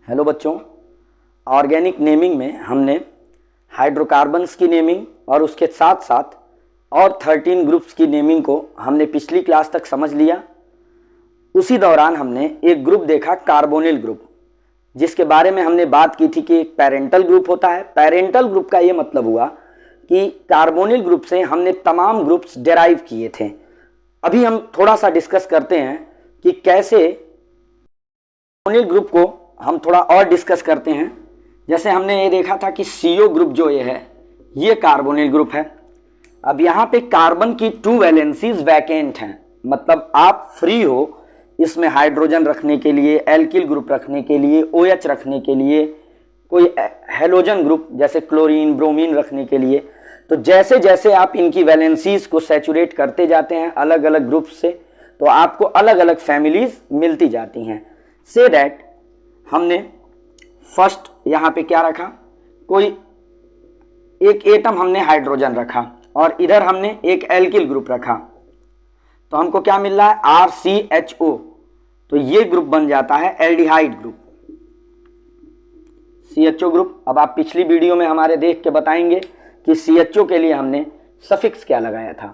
Hello बच्चों, organic naming में हमने हाइड्रोकार्बन्स की नेमिंग और उसके साथ साथ और 13 ग्रुप्स की नेमिंग को हमने पिछली क्लास तक समझ लिया। उसी दौरान हमने एक ग्रुप देखा, कार्बोनिल ग्रुप, जिसके बारे में हमने बात की थी कि एक पेरेंटल ग्रुप होता है। पेरेंटल ग्रुप का ये मतलब हुआ कि कार्बोनिल ग्रुप से हमने तमाम ग्रुप्स डेराइव किए थे। अभी हम थोड़ा सा डिस्कस करते हैं कि कैसे कार्बोनिल ग्रुप को हम थोड़ा और डिस्कस करते हैं। जैसे हमने ये देखा था कि CO ग्रुप जो ये है, ये कार्बोनिल ग्रुप है। अब यहाँ पे कार्बन की 2 वैलेंसीज वैकेंट हैं, मतलब आप फ्री हो इसमें हाइड्रोजन रखने के लिए, एल्किल ग्रुप रखने के लिए, OH रखने के लिए, कोई हेलोजन ग्रुप जैसे क्लोरीन, ब्रोमीन रखने के लिए। तो जैसे जैसे आप इनकी वैलेंसीज को सैचुरेट करते जाते हैं अलग अलग ग्रुप से, तो आपको अलग अलग फैमिलीज मिलती जाती हैं। से दैट हमने फर्स्ट यहाँ पे क्या रखा, कोई एक एटम हमने हाइड्रोजन रखा और इधर हमने एक एल्किल ग्रुप रखा, तो हमको क्या मिल रहा है, RCHO। तो ये ग्रुप बन जाता है एल्डिहाइड ग्रुप, CHO ग्रुप। अब आप पिछली वीडियो में हमारे देख के बताएंगे कि CHO के लिए हमने सफिक्स क्या लगाया था,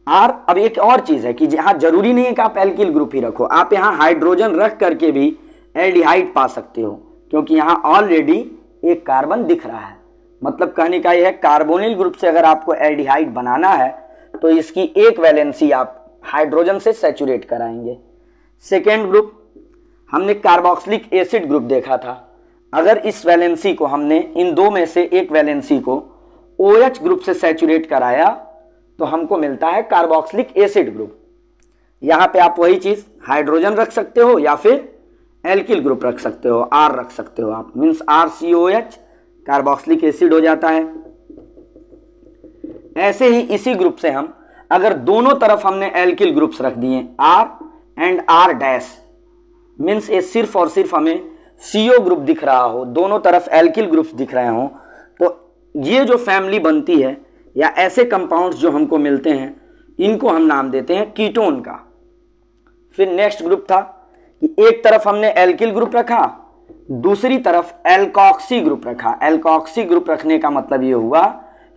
R। अब एक और चीज है कि यहाँ जरूरी नहीं है कि आप एल्किल ग्रुप ही रखो, आप यहाँ हाइड्रोजन रख करके भी एल्डिहाइड पा सकते हो, क्योंकि यहाँ ऑलरेडी एक कार्बन दिख रहा है। मतलब कहने का यह है, कार्बोनिल ग्रुप से अगर आपको एल्डिहाइड बनाना है तो इसकी एक वैलेंसी आप हाइड्रोजन से सैचुरेट कराएंगे। सेकेंड ग्रुप हमने कार्बोक्सिलिक एसिड ग्रुप देखा था। अगर इस वैलेंसी को हमने इन दो में से एक वैलेंसी को OH ग्रुप से सैचुरेट कराया तो हमको मिलता है कार्बोक्सिलिक एसिड ग्रुप। यहाँ पे आप वही चीज हाइड्रोजन रख सकते हो या फिर एल्किल ग्रुप रख सकते हो, R रख सकते हो आप, मीन्स RCOH कार्बोक्सिलिक एसिड हो जाता है। ऐसे ही इसी ग्रुप से हम अगर दोनों तरफ हमने एल्किल ग्रुप्स रख दिए, R and R dash, means ये सिर्फ और सिर्फ हमें CO ग्रुप दिख रहा हो, दोनों तरफ एल्किल ग्रुप्स दिख रहे हो, तो ये जो फैमिली बनती है या ऐसे कंपाउंड्स जो हमको मिलते हैं, इनको हम नाम देते हैं कीटोन का। फिर नेक्स्ट ग्रुप था कि एक तरफ हमने एल्किल ग्रुप रखा, दूसरी तरफ एल्कॉक्सी ग्रुप रखा। एल्कॉक्सी ग्रुप रखने का मतलब ये हुआ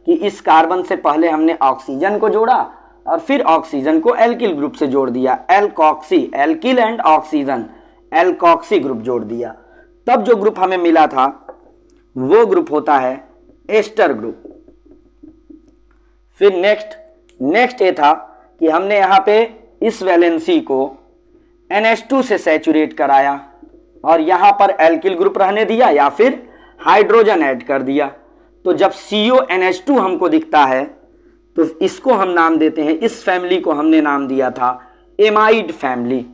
कि इस कार्बन से पहले हमने ऑक्सीजन को जोड़ा और फिर ऑक्सीजन को एल्किल ग्रुप से जोड़ दिया। Alkoxy, alkyl and oxygen, alkoxy group जोड़ दिया। तब जो ग्रुप हमें मिला था वो ग्रुप होता है एस्टर ग्रुप। फिर नेक्स्ट ये था कि हमने यहां पे इस वैलेंसी को NH2 से सैचुरेट कराया और यहां पर एल्किल ग्रुप रहने दिया या फिर हाइड्रोजन ऐड कर दिया। तो जब CONH2 हमको दिखता है तो इसको हम नाम देते हैं, इस फैमिली को हमने नाम दिया था एमाइड फैमिली।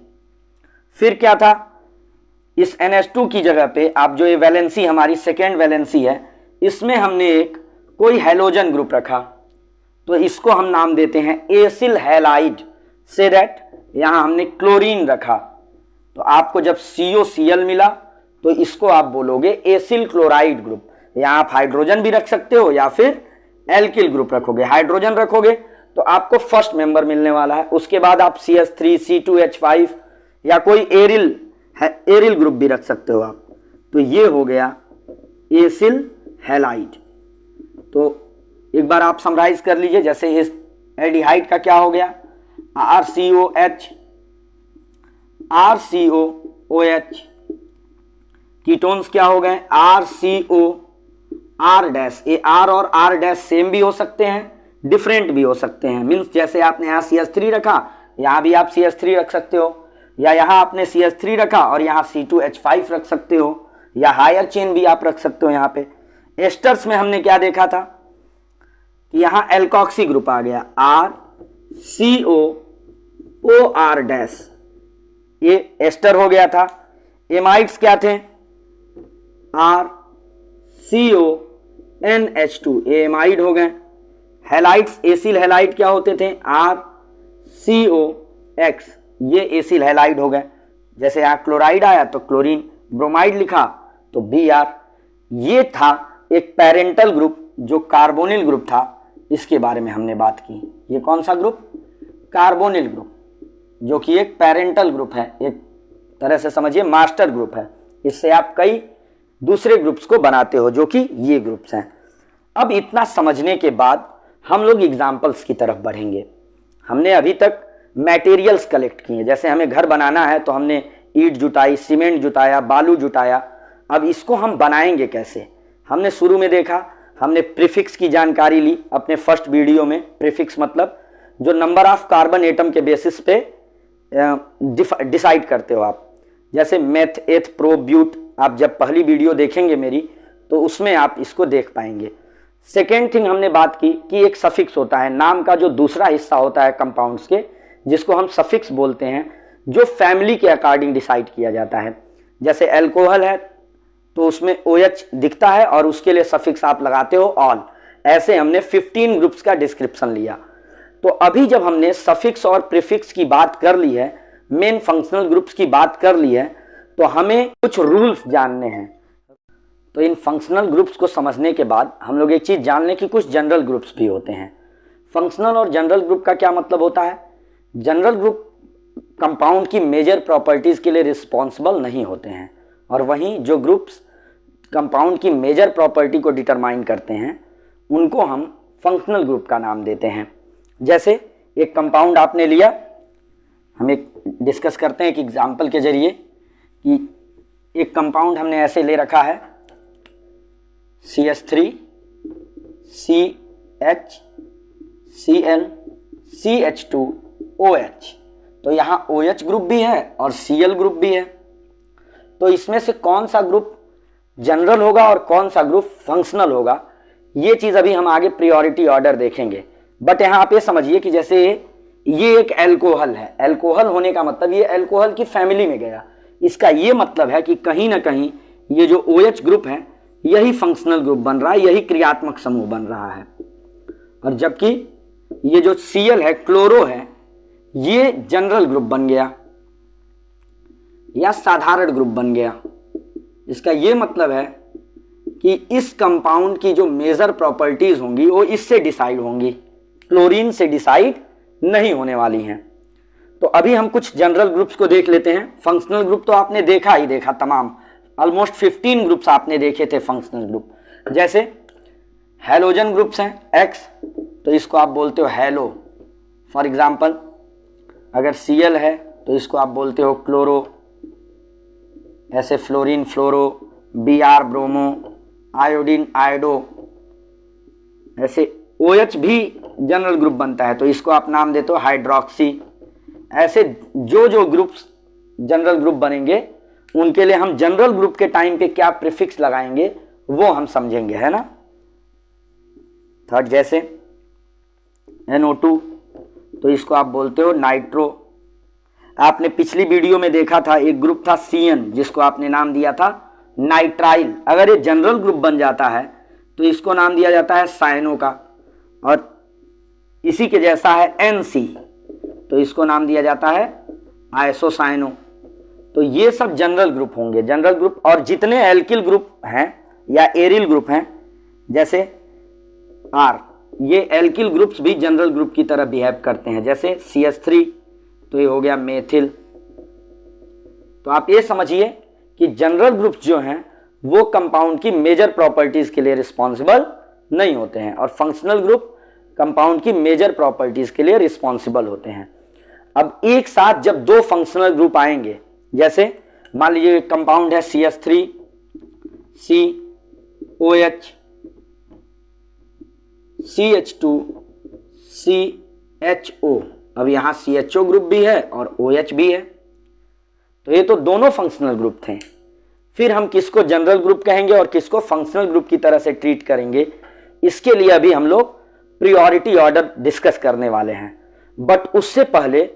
फिर क्या था, इस NH2 की जगह पे आप जो ये वैलेंसी हमारी सेकेंड वैलेंसी है, इसमें हमने एक कोई हैलोजन ग्रुप रखा, तो इसको हम नाम देते हैं एसिल हैलाइड। से दैट यहां हमने क्लोरीन रखा, तो आपको जब COCl मिला तो इसको आप बोलोगे एसिल क्लोराइड ग्रुप। यहां आप हाइड्रोजन भी रख सकते हो या फिर एल्किल ग्रुप रखोगे। हाइड्रोजन रखोगे तो आपको फर्स्ट मेंबर मिलने वाला है, उसके बाद आप CH3, C2H5 या कोई एरिल ग्रुप भी रख सकते हो आप। तो ये हो गया एसिल हैलाइड। तो एक बार आप समराइज कर लीजिए, जैसे इस एल्डिहाइड का क्या हो गया, RCOH। कीटोन्स क्या हो गए, RCO, R डैश। ये R और R डैश सेम भी हो सकते हैं, डिफरेंट भी हो सकते हैं। मीन्स जैसे आपने यहाँ CH3 रखा, यहाँ भी आप CH3 रख सकते हो, या यहाँ आपने CH3 रखा और यहाँ C2H5 रख सकते हो, या हायर चेन भी आप रख सकते हो। यहाँ पे एस्टर्स में हमने क्या देखा था कि यहाँ एल्कॉक्सी ग्रुप आ गया, RCOOR डैश, ये एस्टर हो गया था। एमाइड्स क्या थे, RCONH2, ये एमाइड हो गए। हैलाइड्स, एसिल हैलाइड क्या होते थे, RCOX, ये एसिल हैलाइड हो गए। जैसे यहाँ क्लोराइड आया तो क्लोरीन, ब्रोमाइड लिखा तो Br। ये था एक पेरेंटल ग्रुप जो कार्बोनिल ग्रुप था, इसके बारे में हमने बात की। ये कौन सा ग्रुप, कार्बोनिल ग्रुप, जो कि एक पेरेंटल ग्रुप है, एक तरह से समझिए मास्टर ग्रुप है, इससे आप कई दूसरे ग्रुप्स को बनाते हो जो कि ये ग्रुप्स हैं। अब इतना समझने के बाद हम लोग एग्जाम्पल्स की तरफ बढ़ेंगे। हमने अभी तक मटेरियल्स कलेक्ट किए, जैसे हमें घर बनाना है तो हमने ईंट जुटाई, सीमेंट जुटाया, बालू जुटाया। अब इसको हम बनाएंगे कैसे? हमने शुरू में देखा, हमने प्रीफिक्स की जानकारी ली अपने फर्स्ट वीडियो में। प्रीफिक्स मतलब जो नंबर ऑफ कार्बन एटम के बेसिस पे डिसाइड करते हो आप, जैसे मेथ, एथ, प्रो, ब्यूट। आप जब पहली वीडियो देखेंगे मेरी तो उसमें आप इसको देख पाएंगे। सेकेंड थिंग हमने बात की कि एक सफिक्स होता है, नाम का जो दूसरा हिस्सा होता है कंपाउंड्स के, जिसको हम सफिक्स बोलते हैं, जो फैमिली के अकॉर्डिंग डिसाइड किया जाता है। जैसे अल्कोहल है तो उसमें OH दिखता है और उसके लिए सफिक्स आप लगाते हो ऑल। ऐसे हमने 15 ग्रुप्स का डिस्क्रिप्शन लिया। तो अभी जब हमने सफिक्स और प्रीफिक्स की बात कर ली है, मेन फंक्शनल ग्रुप्स की बात कर ली है, तो हमें कुछ रूल्स जानने हैं। तो इन फंक्शनल ग्रुप्स को समझने के बाद हम लोग एक चीज जान लें कि कुछ जनरल ग्रुप्स भी होते हैं। फंक्शनल और जनरल ग्रुप का क्या मतलब होता है? जनरल ग्रुप कंपाउंड की मेजर प्रॉपर्टीज के लिए रिस्पॉन्सिबल नहीं होते हैं, और वहीं जो ग्रुप्स कंपाउंड की मेजर प्रॉपर्टी को डिटरमाइन करते हैं उनको हम फंक्शनल ग्रुप का नाम देते हैं। जैसे एक कंपाउंड आपने लिया, हम एक डिस्कस करते हैं एक एग्जाम्पल के जरिए कि एक कंपाउंड हमने ऐसे ले रखा है CH3 CH Cl CH2 OH। तो यहाँ OH ग्रुप भी है और Cl ग्रुप भी है। तो इसमें से कौन सा ग्रुप जनरल होगा और कौन सा ग्रुप फंक्शनल होगा, ये चीज अभी हम आगे प्रायोरिटी ऑर्डर देखेंगे। बट यहाँ आप ये समझिए कि जैसे ये एक अल्कोहल है, अल्कोहल होने का मतलब ये अल्कोहल की फैमिली में गया। इसका ये मतलब है कि कहीं ना कहीं ये जो OH ग्रुप है यही फंक्शनल ग्रुप बन रहा है, यही क्रियात्मक समूह बन रहा है। और जबकि ये जो Cl है, क्लोरो है, ये जनरल ग्रुप बन गया या साधारण ग्रुप बन गया। इसका ये मतलब है कि इस कंपाउंड की जो मेजर प्रॉपर्टीज होंगी वो इससे डिसाइड होंगी, क्लोरीन से डिसाइड नहीं होने वाली हैं। तो अभी हम कुछ जनरल ग्रुप्स को देख लेते हैं। फंक्शनल ग्रुप तो आपने देखा ही देखा, तमाम ऑलमोस्ट 15 ग्रुप्स आपने देखे थे फंक्शनल ग्रुप। जैसे हैलोजन ग्रुप्स हैं X, तो इसको आप बोलते हो हैलो। फॉर एग्जाम्पल अगर Cl है तो इसको आप बोलते हो क्लोरो, ऐसे फ्लोरीन फ्लोरो, Br ब्रोमो, आयोडीन आयोडो। ऐसे OH भी जनरल ग्रुप बनता है तो इसको आप नाम देते हो हाइड्रोक्सी। ऐसे जो जो ग्रुप्स जनरल ग्रुप बनेंगे उनके लिए हम जनरल ग्रुप के टाइम पे क्या प्रीफिक्स लगाएंगे वो हम समझेंगे, है ना। थर्ड जैसे NO2, तो इसको आप बोलते हो नाइट्रो। आपने पिछली वीडियो में देखा था एक ग्रुप था CN जिसको आपने नाम दिया था नाइट्राइल। अगर ये जनरल ग्रुप बन जाता है तो इसको नाम दिया जाता है साइनो का। और इसी के जैसा है NC, तो इसको नाम दिया जाता है आइसोसाइनो। तो ये सब जनरल ग्रुप होंगे, जनरल ग्रुप। और जितने एल्किल ग्रुप हैं या एरिल ग्रुप हैं जैसे R, ये एल्किल ग्रुप्स भी जनरल ग्रुप की तरह बिहेव करते हैं। जैसे CH3, तो ये हो गया मेथिल। तो आप ये समझिए कि जनरल ग्रुप्स जो हैं वो कंपाउंड की मेजर प्रॉपर्टीज के लिए रिस्पॉन्सिबल नहीं होते हैं, और फंक्शनल ग्रुप कंपाउंड की मेजर प्रॉपर्टीज के लिए रिस्पॉन्सिबल होते हैं। अब एक साथ जब दो फंक्शनल ग्रुप आएंगे, जैसे मान लीजिए कंपाउंड है CH3 COH CH2 CHO। अब यहां CHO ग्रुप भी है और OH भी है, तो ये तो दोनों फंक्शनल ग्रुप थे। फिर हम किसको जनरल ग्रुप कहेंगे और किसको फंक्शनल ग्रुप की तरह से ट्रीट करेंगे, इसके लिए अभी हम लोग प्रायोरिटी ऑर्डर डिस्कस करने वाले हैं। बट उससे पहले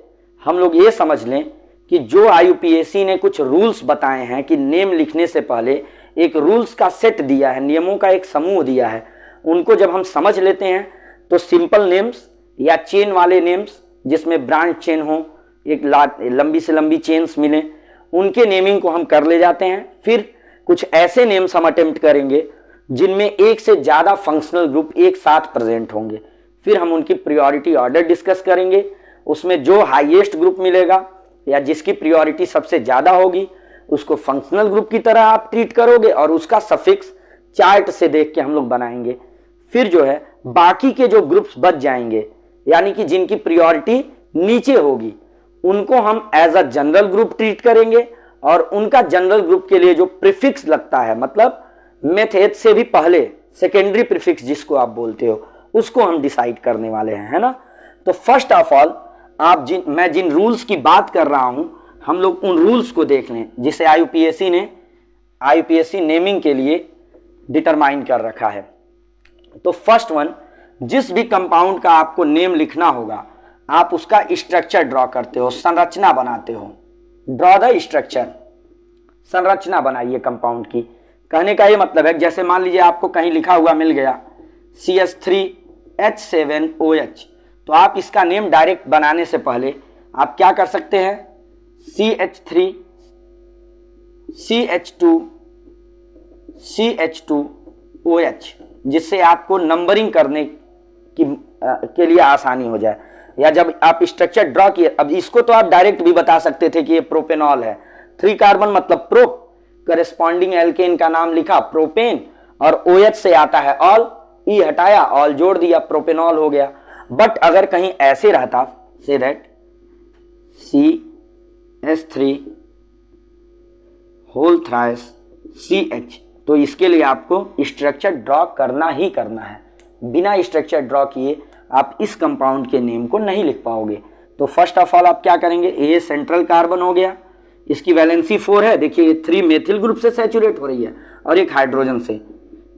हम लोग ये समझ लें कि जो IUPAC ने कुछ रूल्स बताए हैं कि नेम लिखने से पहले एक रूल्स का सेट दिया है, नियमों का एक समूह दिया है, उनको जब हम समझ लेते हैं तो सिंपल नेम्स या चेन वाले नेम्स जिसमें ब्रांच चेन हो, एक लंबी से लंबी चेन्स मिले, उनके नेमिंग को हम कर ले जाते हैं। फिर कुछ ऐसे नेम्स हम अटेम्प्ट करेंगे जिनमें एक से ज़्यादा फंक्शनल ग्रुप एक साथ प्रेजेंट होंगे। फिर हम उनकी प्रायोरिटी ऑर्डर डिस्कस करेंगे। उसमें जो हाईएस्ट ग्रुप मिलेगा या जिसकी प्रायोरिटी सबसे ज़्यादा होगी उसको फंक्शनल ग्रुप की तरह आप ट्रीट करोगे और उसका सफिक्स चार्ट से देख के हम लोग बनाएंगे। फिर जो है बाकी के जो ग्रुप्स बच जाएंगे, यानी कि जिनकी प्रायोरिटी नीचे होगी, उनको हम as a general group treat करेंगे और उनका जनरल ग्रुप के लिए जो प्रीफिक्स लगता है, मतलब मेथड से भी पहले सेकेंडरी प्रीफिक्स जिसको आप बोलते हो, उसको हम डिसाइड करने वाले हैं, है ना। तो फर्स्ट ऑफ ऑल मैं जिन रूल्स की बात कर रहा हूं, हम लोग उन रूल्स को देख लें जिसे आईयूपीएससी नेमिंग के लिए डिटरमाइन कर रखा है। तो फर्स्ट वन, जिस भी कंपाउंड का आपको नेम लिखना होगा, आप उसका स्ट्रक्चर ड्रॉ करते हो, संरचना बनाते हो। ड्रॉ द स्ट्रक्चर, संरचना बनाइए कंपाउंड की। कहने का ये मतलब है, जैसे मान लीजिए आपको कहीं लिखा हुआ मिल गया CH3H7OH, तो आप इसका नेम डायरेक्ट बनाने से पहले आप क्या कर सकते हैं, CH3CH2CH2OH, जिससे आपको नंबरिंग करने के लिए आसानी हो जाए। या जब आप स्ट्रक्चर ड्रॉ किए, अब इसको तो आप डायरेक्ट भी बता सकते थे कि ये प्रोपेनॉल है, 3 कार्बन मतलब प्रोप, करेस्पॉन्डिंग एल्केन का नाम लिखा प्रोपेन, और OH से आता है ऑल, ई हटाया, ऑल जोड़ दिया, प्रोपेनॉल हो गया। बट अगर कहीं ऐसे रहता, say that CH3 whole thrice CH, तो इसके लिए आपको स्ट्रक्चर ड्रॉ करना ही करना है। बिना स्ट्रक्चर ड्रॉ किए आप इस कंपाउंड के नेम को नहीं लिख पाओगे। तो फर्स्ट ऑफ ऑल आप क्या करेंगे, ये सेंट्रल कार्बन हो गया, इसकी वैलेंसी 4 है, देखिए ये 3 मेथिल ग्रुप से सैचुरेट हो रही है और एक हाइड्रोजन से,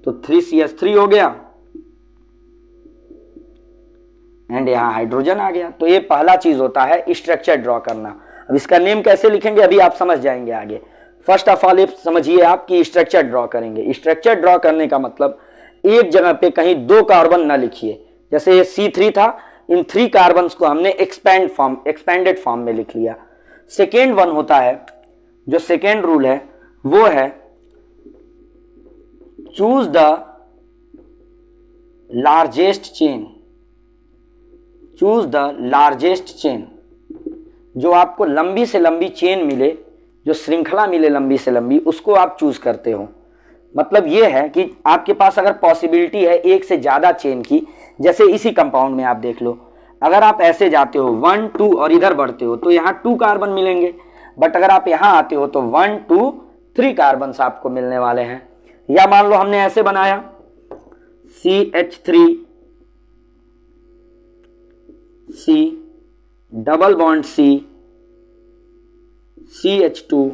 तो 3CH3 हो गया एंड यहाँ हाइड्रोजन आ गया। तो ये पहला चीज होता है स्ट्रक्चर ड्रॉ करना। अब इसका नेम कैसे लिखेंगे अभी आप समझ जाएंगे आगे। फर्स्ट ऑफ ऑल ये समझिए आप कि स्ट्रक्चर ड्रॉ करेंगे। स्ट्रक्चर ड्रॉ करने का मतलब एक जगह पे कहीं 2 कार्बन ना लिखिए, जैसे ये C3 था, इन 3 कार्बन को हमने एक्सपेंडेड फॉर्म में लिख लिया। सेकेंड वन होता है, जो सेकेंड रूल है वो है choose the largest chain. Choose the largest chain, जो आपको लंबी से लंबी चेन मिले, जो श्रृंखला मिले लंबी से लंबी, उसको आप चूज करते हो। मतलब यह है कि आपके पास अगर पॉसिबिलिटी है एक से ज्यादा चेन की, जैसे इसी कंपाउंड में आप देख लो, अगर आप ऐसे जाते हो 1 2 और इधर बढ़ते हो तो यहाँ 2 कार्बन मिलेंगे, बट अगर आप यहाँ आते हो तो 1 2 3 कार्बन आपको मिलने वाले हैं। या मान लो हमने ऐसे बनाया CH3 C double bond C CH2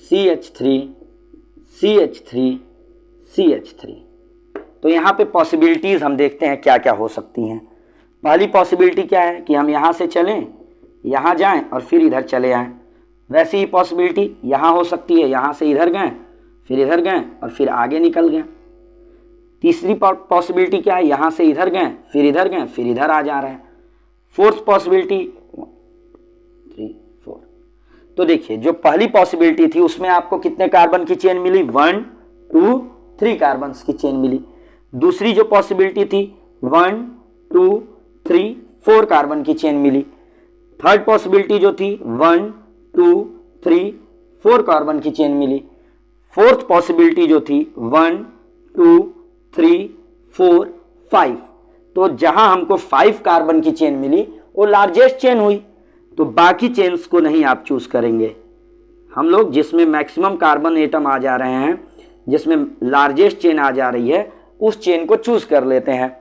CH3 CH3 CH3। तो यहाँ पे पॉसिबिलिटीज हम देखते हैं क्या क्या हो सकती हैं। पहली पॉसिबिलिटी क्या है कि हम यहाँ से चलें, यहाँ जाएं और फिर इधर चले आएं। वैसी ही पॉसिबिलिटी यहाँ हो सकती है, यहाँ से इधर गए, फिर इधर गए और फिर आगे निकल गए। तीसरी पॉसिबिलिटी क्या है, यहाँ से इधर गए, फिर इधर गए, फिर इधर आ जा रहे हैं। Fourth possibility 3 4। तो देखिए जो पहली पॉसिबिलिटी थी उसमें आपको कितने कार्बन की चेन मिली, 1 2 3 कार्बन की चेन मिली। दूसरी जो पॉसिबिलिटी थी 1 2 3 4 कार्बन की चेन मिली। थर्ड पॉसिबिलिटी जो थी 1 2 3 4 कार्बन की चेन मिली। फोर्थ पॉसिबिलिटी जो थी 1 2 3 4 5। तो जहां हमको 5 कार्बन की चेन मिली वो लार्जेस्ट चेन हुई, तो बाकी चेन्स को नहीं आप चूज करेंगे। हम लोग जिसमें मैक्सिमम कार्बन एटम आ जा रहे हैं, जिसमें लार्जेस्ट चेन आ जा रही है, उस चेन को चूज कर लेते हैं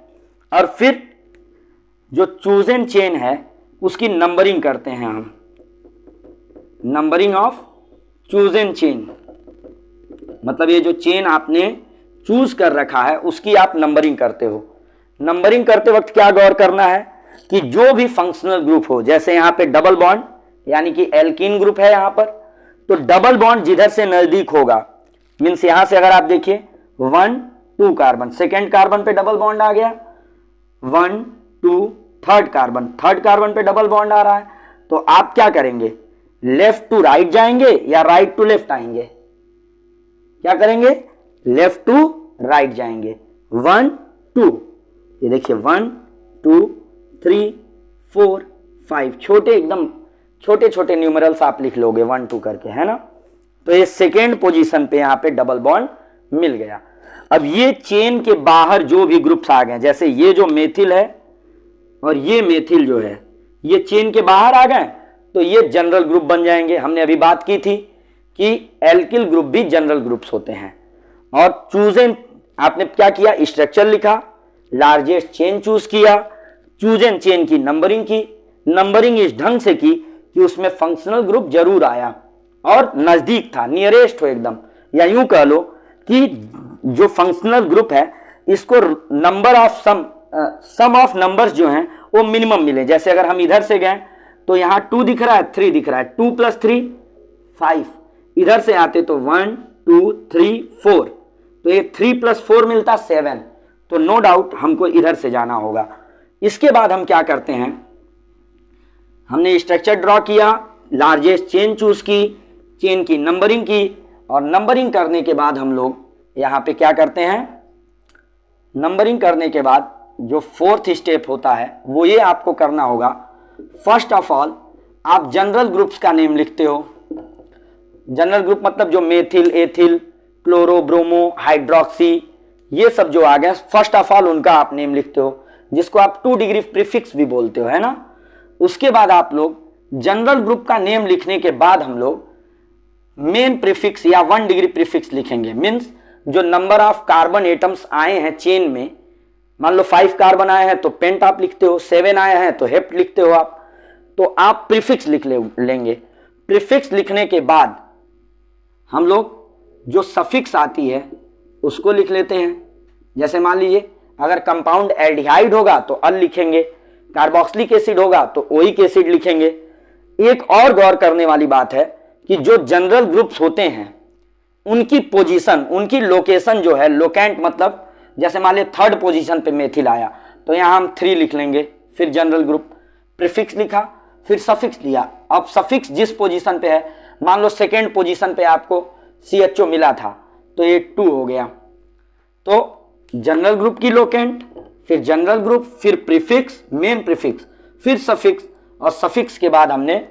और फिर जो चूजन चेन है उसकी नंबरिंग करते हैं हम। नंबरिंग ऑफ चूजन चेन मतलब ये जो चेन आपने चूज कर रखा है उसकी आप नंबरिंग करते हो। नंबरिंग करते वक्त क्या गौर करना है कि जो भी फंक्शनल ग्रुप हो, जैसे यहाँ पे डबल बॉन्ड यानी कि एल्कीन ग्रुप है यहाँ पर, तो डबल बॉन्ड जिधर से नजदीक होगा, मीन्स यहां से अगर आप देखिए 1 2 कार्बन, सेकेंड कार्बन पे डबल बॉन्ड आ गया, 1 2 थर्ड कार्बन पे डबल बॉन्ड आ रहा है, तो आप क्या करेंगे, लेफ्ट टू राइट जाएंगे या राइट टू लेफ्ट आएंगे? क्या करेंगे, लेफ्ट टू राइट जाएंगे। 1 2, ये देखिए 1 2 3 4 5, छोटे एकदम छोटे छोटे न्यूमरल्स आप लिख लोगे 1 2 करके, है ना। तो ये सेकेंड पोजीशन पे यहाँ पे डबल बॉन्ड मिल गया। अब ये चेन के बाहर जो भी ग्रुप्स आ गए, जैसे ये जो मेथिल है और ये मेथिल जो है, ये चेन के बाहर आ गए तो ये जनरल ग्रुप बन जाएंगे। हमने अभी बात की थी कि एल्किल ग्रुप भी जनरल ग्रुप्स होते हैं। और चूजन, आपने क्या किया, स्ट्रक्चर लिखा, लार्जेस्ट चेन चूज किया, चूजन चेन की नंबरिंग की, नंबरिंग इस ढंग से की कि उसमें फंक्शनल ग्रुप जरूर आया और नजदीक था, नियरेस्ट हो एकदम, या यूं कह लो कि जो फंक्शनल ग्रुप है इसको number of sum of numbers जो हैं वो मिनिमम मिले। जैसे अगर हम इधर से गए तो यहाँ 2 दिख रहा है, 3 दिख रहा है, 2 + 3 5, इधर से आते तो 1 2 3 4, तो ये 3 + 4 मिलता 7, तो नो डाउट हमको इधर से जाना होगा। इसके बाद हम क्या करते हैं, हमने स्ट्रक्चर ड्रॉ किया, लार्जेस्ट चेन चूज की, चेन की नंबरिंग की, और नंबरिंग करने के बाद हम लोग यहाँ पे क्या करते हैं, नंबरिंग करने के बाद जो फोर्थ स्टेप होता है वो ये आपको करना होगा। फर्स्ट ऑफ ऑल आप जनरल ग्रुप्स का नेम लिखते हो। जनरल ग्रुप मतलब जो methyl, ethyl, chloro, bromo, hydroxy, ये सब जो आ गए, फर्स्ट ऑफ ऑल उनका आप नेम लिखते हो, जिसको आप 2 डिग्री प्रीफिक्स भी बोलते हो, है ना। उसके बाद आप लोग जनरल ग्रुप का नेम लिखने के बाद हम लोग मेन प्रीफिक्स या 1 डिग्री प्रीफिक्स लिखेंगे। मीन्स जो नंबर ऑफ कार्बन एटम्स आए हैं चेन में, मान लो 5 कार्बन आए हैं तो पेंट आप लिखते हो, 7 आए हैं तो हेप्ट लिखते हो आप, तो आप प्रीफिक्स लिख लेंगे। प्रीफिक्स लिखने के बाद हम लोग जो सफिक्स आती है उसको लिख लेते हैं। जैसे मान लीजिए अगर कंपाउंड एल्डिहाइड होगा तो अल लिखेंगे, कार्बोक्सिलिक एसिड होगा तो ओइक एसिड लिखेंगे। एक और गौर करने वाली बात है कि जो जनरल ग्रुप्स होते हैं उनकी पोजीशन, उनकी लोकेशन जो है, लोकेंट मतलब जैसे मान लीजिए 3rd पोजीशन पे मेथिल आया तो यहाँ हम 3 लिख लेंगे, फिर जनरल ग्रुप, प्रीफिक्स लिखा, फिर सफिक्स लिया। अब सफिक्स जिस पोजीशन पे है, मान लो 2nd पोजीशन पे आपको CHO मिला था तो ये 2 हो गया, तो जनरल ग्रुप की लोकेंट, फिर जनरल ग्रुप, फिर प्रीफिक्स, मेन प्रीफिक्स, फिर सफिक्स, और सफिक्स के बाद हमने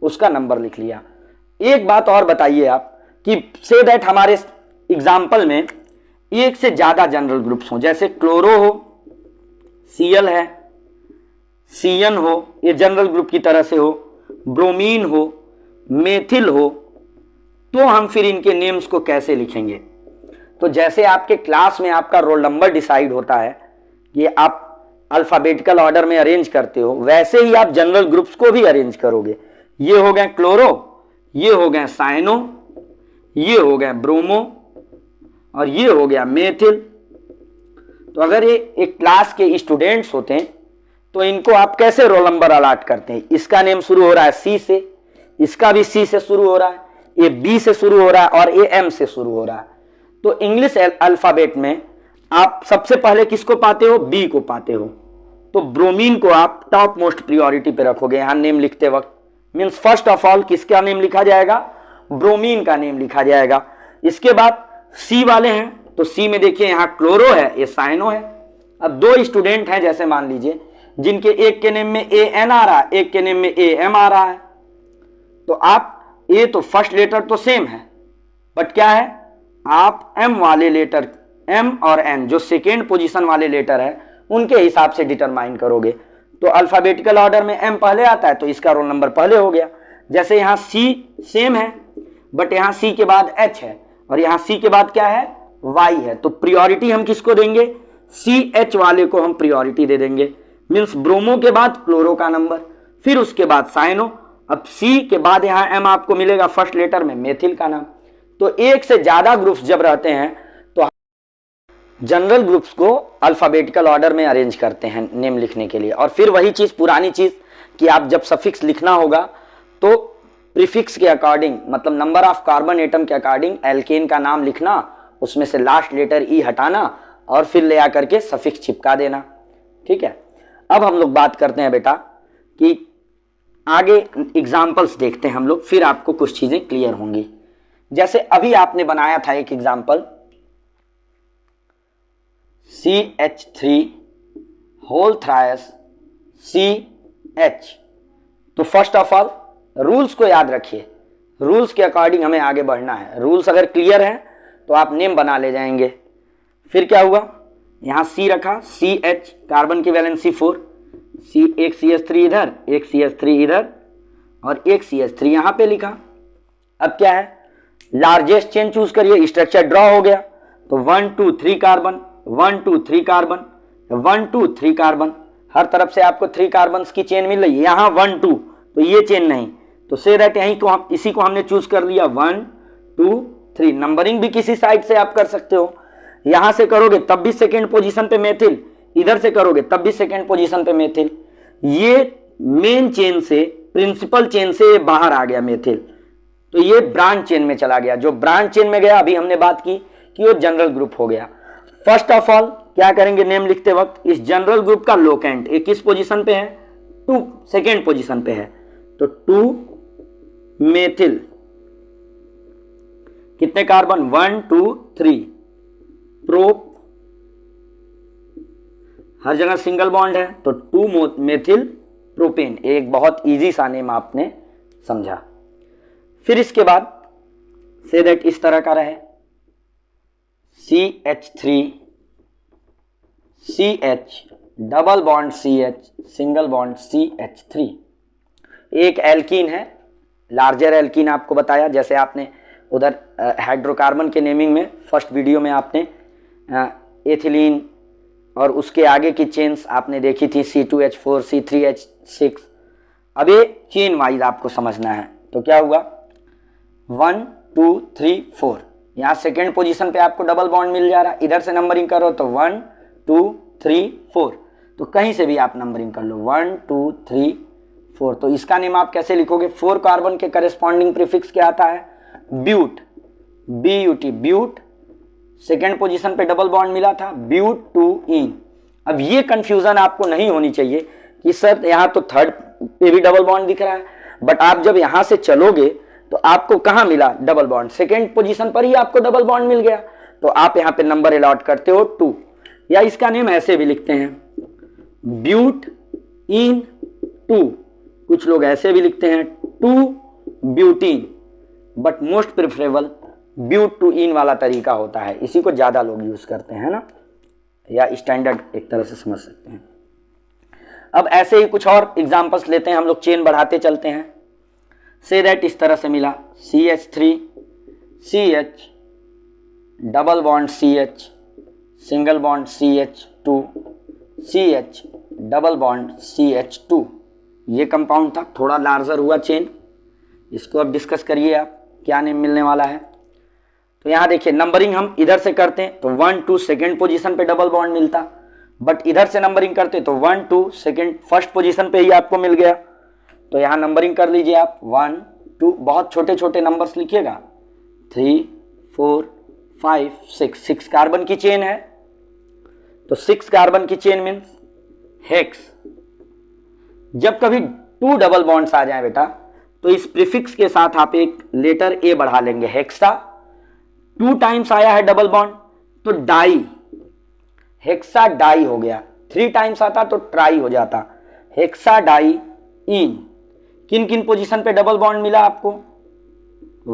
उसका नंबर लिख लिया। एक बात और बताइए आप कि से दैट हमारे एग्जाम्पल में एक से ज्यादा जनरल ग्रुप्स हो, जैसे क्लोरो हो, Cl है, CN हो, ये जनरल ग्रुप की तरह से हो, ब्रोमीन हो, मेथिल हो, तो हम फिर इनके नेम्स को कैसे लिखेंगे। तो जैसे आपके क्लास में आपका रोल नंबर डिसाइड होता है, ये आप अल्फाबेटिकल ऑर्डर में अरेंज करते हो, वैसे ही आप जनरल ग्रुप्स को भी अरेंज करोगे। ये हो गए क्लोरो, ये हो गए साइनो, ये हो गए ब्रोमो, और ये हो गया मेथिल। तो अगर ये एक क्लास के स्टूडेंट्स होते हैं तो इनको आप कैसे रोल नंबर अलॉट करते हैं। इसका नेम शुरू हो रहा है C से, इसका भी C से शुरू हो रहा है, ये B से शुरू हो रहा है और ये M से शुरू हो रहा है। तो इंग्लिश अल्फाबेट में आप सबसे पहले किसको पाते हो, B को पाते हो। तो ब्रोमीन को आप टॉप मोस्ट प्रियोरिटी पे रखोगे यहां नेम लिखते वक्त। मीन्स फर्स्ट ऑफ ऑल किसका नेम लिखा जाएगा, ब्रोमीन का नेम लिखा जाएगा। इसके बाद C वाले हैं तो C में देखिए यहाँ क्लोरो है, ये साइनो है। अब 2 स्टूडेंट हैं जैसे मान लीजिए, जिनके एक के नेम में AN आ रहा है, एक के नेम में AM आ रहा है, तो आप A तो फर्स्ट लेटर तो सेम है, बट क्या है, आप M वाले लेटर, M और N जो सेकेंड पोजीशन वाले लेटर है उनके हिसाब से डिटरमाइन करोगे। तो अल्फाबेटिकल ऑर्डर में M पहले आता है तो इसका रोल नंबर पहले हो गया। जैसे यहाँ C सेम है, बट यहाँ C के बाद H है और यहाँ C के बाद क्या है, Y है, तो प्रियोरिटी हम किसको देंगे, CH वाले को हम प्रियोरिटी दे देंगे। मीन्स ब्रोमो के बाद क्लोरो का नंबर, फिर उसके बाद साइनो, अब C के बाद यहाँ M आपको मिलेगा फर्स्ट लेटर में, मेथिल का नाम। तो एक से ज्यादा ग्रुप्स जब रहते हैं तो जनरल ग्रुप्स को अल्फाबेटिकल ऑर्डर में अरेंज करते हैं नेम लिखने के लिए। और फिर वही चीज, पुरानी चीज कि आप जब सफिक्स लिखना होगा तो प्रीफिक्स के अकॉर्डिंग, मतलब नंबर ऑफ कार्बन एटम के अकॉर्डिंग एल्केन का नाम लिखना, उसमें से लास्ट लेटर E हटाना और फिर ले आकर के सफिक्स चिपका देना। ठीक है, अब हम लोग बात करते हैं बेटा कि आगे एग्जाम्पल्स देखते हैं हम लोग, फिर आपको कुछ चीजें क्लियर होंगी। जैसे अभी आपने बनाया था एक एग्जाम्पल CH3 होल थ्रायस CH। तो फर्स्ट ऑफ ऑल रूल्स को याद रखिए। रूल्स के अकॉर्डिंग हमें आगे बढ़ना है। रूल्स अगर क्लियर हैं तो आप नेम बना ले जाएंगे। फिर क्या हुआ, यहाँ C रखा, CH कार्बन की वैलेंसी 4, एक CH3 इधर, एक CH3 इधर और एक CH3 यहाँ पे लिखा। अब क्या है, लार्जेस्ट चेन चूज करिए, स्ट्रक्चर ड्रॉ हो गया। तो 1 2 3 कार्बन, 1 2 3 कार्बन, 1 2 3 कार्बन, हर तरफ से आपको 3 कार्बन की चेन मिल रही है। यहाँ 1 2 तो ये चेन नहीं, तो से दैट यहीं को हम इसी को हमने चूज कर लिया 1 2 3। नंबरिंग भी किसी साइड से आप कर सकते हो, यहां से करोगे तब भी सेकेंड पोजीशन पे मेथिल, इधर से करोगे तब भी सेकेंड पोजीशन पे मेथिल। ये मेन चेन से, प्रिंसिपल चेन से बाहर आ गया मेथिल, तो ये ब्रांच चेन में चला गया। जो ब्रांच चेन में गया, अभी हमने बात की कि वो जनरल ग्रुप हो गया। फर्स्ट ऑफ ऑल क्या करेंगे नेम लिखते वक्त, इस जनरल ग्रुप का लोकेंट एक किस पोजीशन पे है, 2 सेकेंड पोजीशन पे है। तो 2 मेथिल, कितने कार्बन, 1 2 3, प्रोप, हर जगह सिंगल बॉन्ड है तो 2 मेथिल प्रोपेन। एक बहुत इजी सा नेम आपने समझा। फिर इसके बाद से दैट इस तरह का रहे, CH3 CH double bond CH single bond CH3। एक एल्कीन है, लार्जर एल्कीन आपको बताया, जैसे आपने उधर हाइड्रोकार्बन के नेमिंग में फर्स्ट वीडियो में आपने एथिलीन और उसके आगे की चेन्स आपने देखी थी, C2H4 C3H6। अब ये चेन वाइज आपको समझना है। तो क्या हुआ, 1 2 3 4, यहाँ सेकेंड पोजीशन पे आपको डबल बॉन्ड मिल जा रहा है। इधर से नंबरिंग करो तो 1 2 3 4, तो कहीं से भी आप नंबरिंग कर लो 1 2 3 4। तो इसका नेम आप कैसे लिखोगे, 4 कार्बन के करेस्पॉन्डिंग प्रीफिक्स क्या आता है, but, BUT, but. Second position पे डबल बॉन्ड मिला था, ब्यूट 2 इन। अब ये कंफ्यूजन आपको नहीं होनी चाहिए कि सर यहाँ तो थर्ड पे भी डबल बॉन्ड दिख रहा है, बट आप जब यहाँ से चलोगे तो आपको कहाँ मिला डबल बॉन्ड, सेकेंड पोजीशन पर ही आपको डबल बॉन्ड मिल गया। तो आप यहाँ पे नंबर अलॉट करते हो 2, या इसका नेम ऐसे भी लिखते हैं, ब्यूट इन 2। कुछ लोग ऐसे भी लिखते हैं 2 butene, but most preferable but 2 ene वाला तरीका होता है, इसी को ज़्यादा लोग यूज़ करते हैं ना, या स्टैंडर्ड एक तरह से समझ सकते हैं। अब ऐसे ही कुछ और एग्जांपल्स लेते हैं, हम लोग चेन बढ़ाते चलते हैं। से दैट इस तरह से मिला, CH3 CH double bond CH single bond CH2 CH double bond CH2। ये कंपाउंड था, थोड़ा लार्जर हुआ चेन। इसको अब डिस्कस करिए आप, क्या नेम मिलने वाला है। तो यहाँ देखिए नंबरिंग हम इधर से करते हैं तो 1 2 सेकेंड पोजीशन पे डबल बॉन्ड मिलता, बट इधर से नंबरिंग करते तो 1 2 सेकेंड फर्स्ट पोजीशन पे ही आपको मिल गया। तो यहाँ नंबरिंग कर लीजिए आप 1 2, बहुत छोटे छोटे नंबर्स लिखिएगा, 3 4 5 6। 6 कार्बन की चेन है, तो 6 कार्बन की चेन मीन्स हेक्स। जब कभी 2 डबल बॉन्ड्स आ जाए बेटा, तो इस प्रीफिक्स के साथ आप एक लेटर ए बढ़ा लेंगे, हेक्सा। 2 टाइम्स आया है डबल बॉन्ड तो डाई, हेक्सा डाई हो गया। 3 टाइम्स आता तो ट्राई हो जाता, हेक्सा डाई इन। किन किन पोजीशन पे डबल बॉन्ड मिला आपको,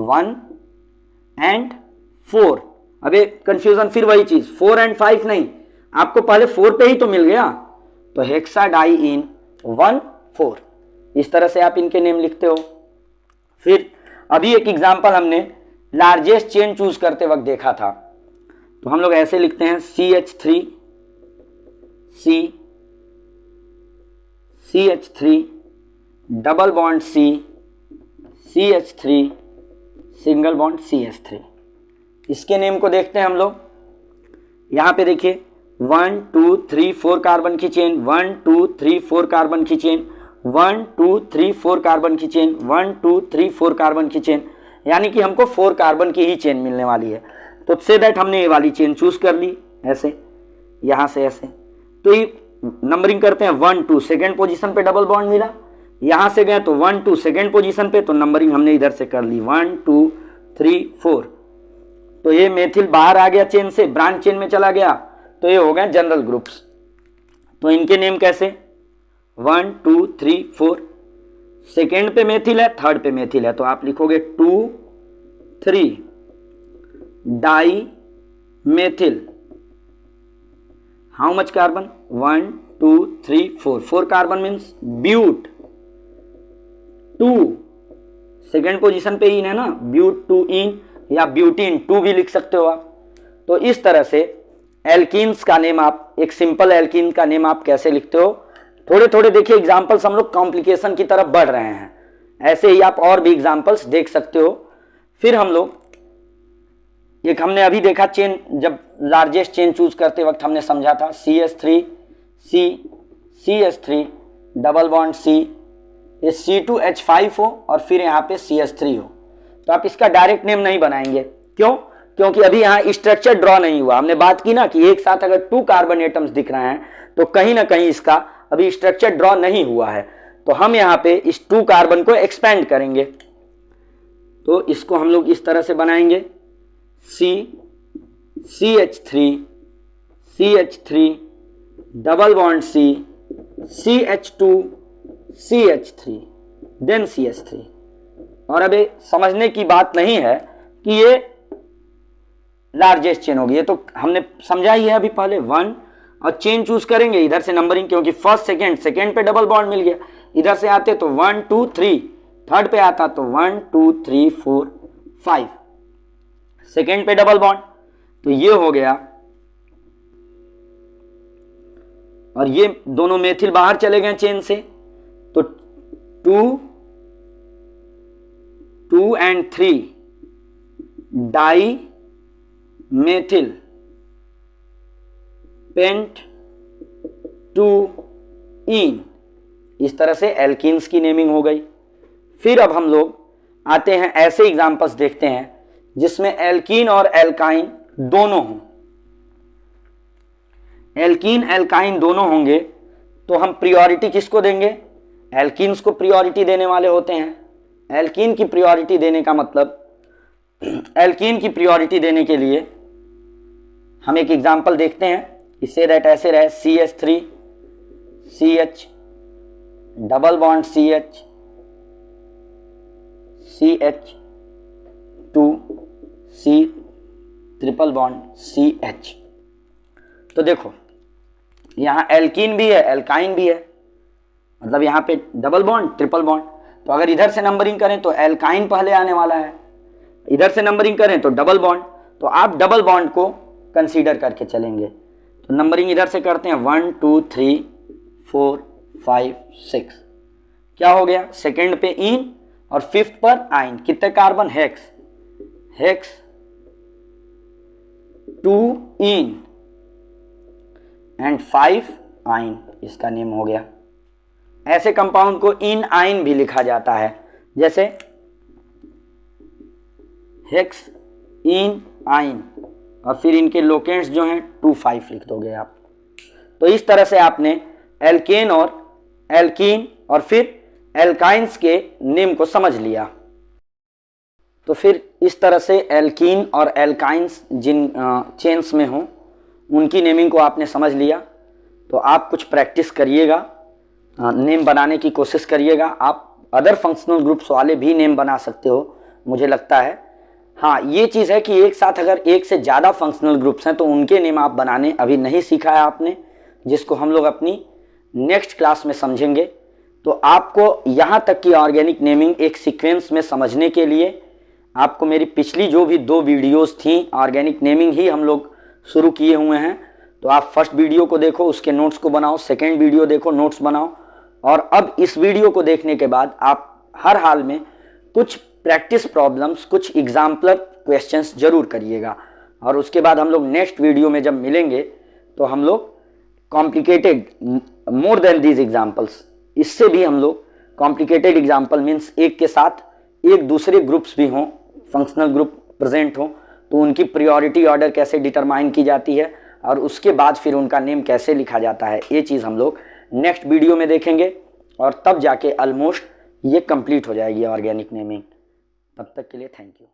1 एंड 4। अबे कंफ्यूजन फिर वही चीज, 4 एंड 5 नहीं, आपको पहले 4 पे ही तो मिल गया, तो हेक्सा डाई इन 1 4। इस तरह से आप इनके नेम लिखते हो। फिर अभी एक एग्जांपल हमने लार्जेस्ट चेन चूज करते वक्त देखा था, तो हम लोग ऐसे लिखते हैं, CH3 CH3 double bond CH3 single bond CH3। इसके नेम को देखते हैं हम लोग। यहाँ पे देखिए 1 2 3 4 कार्बन की चेन, 1 2 3 4 कार्बन की चेन, 1 2 3 4 कार्बन की चेन, 1 2 3 4 कार्बन की चेन, यानी कि हमको 4 कार्बन की ही चेन मिलने वाली है। तो से दैट हमने ये वाली चेन चूज कर ली, ऐसे यहाँ से ऐसे। तो ये नंबरिंग करते हैं 1 2 सेकेंड पोजीशन पे डबल बॉन्ड मिला, यहाँ से गए तो 1 2 सेकेंड पोजीशन पे, तो नंबरिंग हमने इधर से कर ली 1 2 3 4। तो ये मेथिल बाहर आ गया चेन से, ब्रांच चेन में चला गया, तो ये हो गए जनरल ग्रुप्स। तो इनके नेम कैसे, 1 2 3 4। सेकेंड पे मेथिल है, थर्ड पे मेथिल है, तो आप लिखोगे 2,3 di methyl. How much carbon? 1 2 3 4, 4 carbon means but 2, second position पे इन है ना, ब्यूट 2 इन या ब्यूटीन 2 भी लिख सकते हो आप। तो इस तरह से एल्कीन्स का नेम आप, एक सिंपल एल्कीन का नेम आप कैसे लिखते हो, थोड़े थोड़े देखिए एग्जांपल्स हम लोग कॉम्प्लिकेशन की तरफ बढ़ रहे हैं, ऐसे ही आप और भी एग्जांपल्स देख सकते हो। फिर हम लोग एक हमने अभी देखा चेन, जब लार्जेस्ट चेन चूज करते वक्त हमने समझा था CH3 CH3 double bond C, ये C2H5 हो और फिर यहाँ पे CH3 हो, तो आप इसका डायरेक्ट नेम नहीं बनाएंगे। क्यों? क्योंकि अभी यहाँ स्ट्रक्चर ड्रॉ नहीं हुआ। हमने बात की ना कि एक साथ अगर 2 कार्बन एटम्स दिख रहे हैं तो कहीं ना कहीं इसका अभी स्ट्रक्चर ड्रॉ नहीं हुआ है, तो हम यहाँ पे इस 2 कार्बन को एक्सपेंड करेंगे। तो इसको हम लोग इस तरह से बनाएंगे CH3 double bond C, CH2 CH3 then CH3। और अब समझने की बात नहीं है कि ये लार्जेस्ट चेन होगी, ये तो हमने समझा ही है अभी पहले 1, और चेन चूज करेंगे इधर से नंबरिंग, क्योंकि फर्स्ट सेकेंड पे डबल बॉन्ड मिल गया, इधर से आते तो 1 2 3, थर्ड पे आता तो 1 2 3 4 5, सेकेंड पे डबल बॉन्ड, तो ये हो गया। और ये दोनों मेथिल बाहर चले गए चेन से, तो 2 and 3 डाई मेथिल पेंट 2 इन, इस तरह से एल्कीन्स की नेमिंग हो गई। फिर अब हम लोग आते हैं ऐसे एग्जांपल्स देखते हैं जिसमें एल्कीन और एल्काइन दोनों हों। एल्कीन एल्काइन दोनों होंगे तो हम प्रियोरिटी किसको देंगे? एल्कीन्स को प्रियोरिटी देने वाले होते हैं। एल्कीन की प्रियोरिटी देने का मतलब, एल्कीन की प्रियोरिटी देने के लिए हम एक एग्जांपल देखते हैं। इससे दैट ऐसे रहे CH3 CH double bond CH CH2 C triple bond CH। तो देखो यहाँ एल्कीन भी है एल्काइन भी है, मतलब यहाँ पे डबल बॉन्ड ट्रिपल बॉन्ड, तो अगर इधर से नंबरिंग करें तो एल्काइन पहले आने वाला है, इधर से नंबरिंग करें तो डबल बॉन्ड, तो आप डबल बॉन्ड को कंसीडर करके चलेंगे। तो नंबरिंग इधर से करते हैं 1 2 3 4 5 6, क्या हो गया? सेकेंड पे इन और फिफ्थ पर आइन, कितने कार्बन? हेक्स 2 इन एंड 5 आइन, इसका नेम हो गया। ऐसे कंपाउंड को इन आइन भी लिखा जाता है, जैसे हेक्स इन आइन, और फिर इनके लोकेंट्स जो हैं 2 5 लिख दोगे आप। तो इस तरह से आपने एल्केन और एल्कीन और फिर एल्काइंस के नेम को समझ लिया। तो फिर इस तरह से एल्कीन और एल्काइंस जिन चेन्स में हों उनकी नेमिंग को आपने समझ लिया। तो आप कुछ प्रैक्टिस करिएगा, नेम बनाने की कोशिश करिएगा। आप अदर फंक्शनल ग्रुप्स वाले भी नेम बना सकते हो मुझे लगता है। हाँ, ये चीज़ है कि एक साथ अगर एक से ज़्यादा फंक्शनल ग्रुप्स हैं तो उनके नेम आप बनाने अभी नहीं सीखा है आपने, जिसको हम लोग अपनी नेक्स्ट क्लास में समझेंगे। तो आपको यहाँ तक की ऑर्गेनिक नेमिंग एक सीक्वेंस में समझने के लिए आपको मेरी पिछली जो भी 2 वीडियोस थी ऑर्गेनिक नेमिंग ही हम लोग शुरू किए हुए हैं। तो आप फर्स्ट वीडियो को देखो, उसके नोट्स को बनाओ, सेकेंड वीडियो देखो, नोट्स बनाओ, और अब इस वीडियो को देखने के बाद आप हर हाल में कुछ प्रैक्टिस प्रॉब्लम्स, कुछ एग्जाम्पलर क्वेश्चंस जरूर करिएगा। और उसके बाद हम लोग नेक्स्ट वीडियो में जब मिलेंगे तो हम लोग complicated more than these examples, इससे भी हम लोग कॉम्प्लिकेटेड एग्जाम्पल मीन्स एक के साथ एक दूसरे ग्रुप्स भी हों, फंक्शनल ग्रुप प्रेजेंट हों, तो उनकी प्रायोरिटी ऑर्डर कैसे डिटरमाइन की जाती है और उसके बाद फिर उनका नेम कैसे लिखा जाता है, ये चीज़ हम लोग नेक्स्ट वीडियो में देखेंगे। और तब जाके ऑलमोस्ट ये कंप्लीट हो जाएगी ऑर्गेनिक नेमिंग। तब तक के लिए थैंक यू।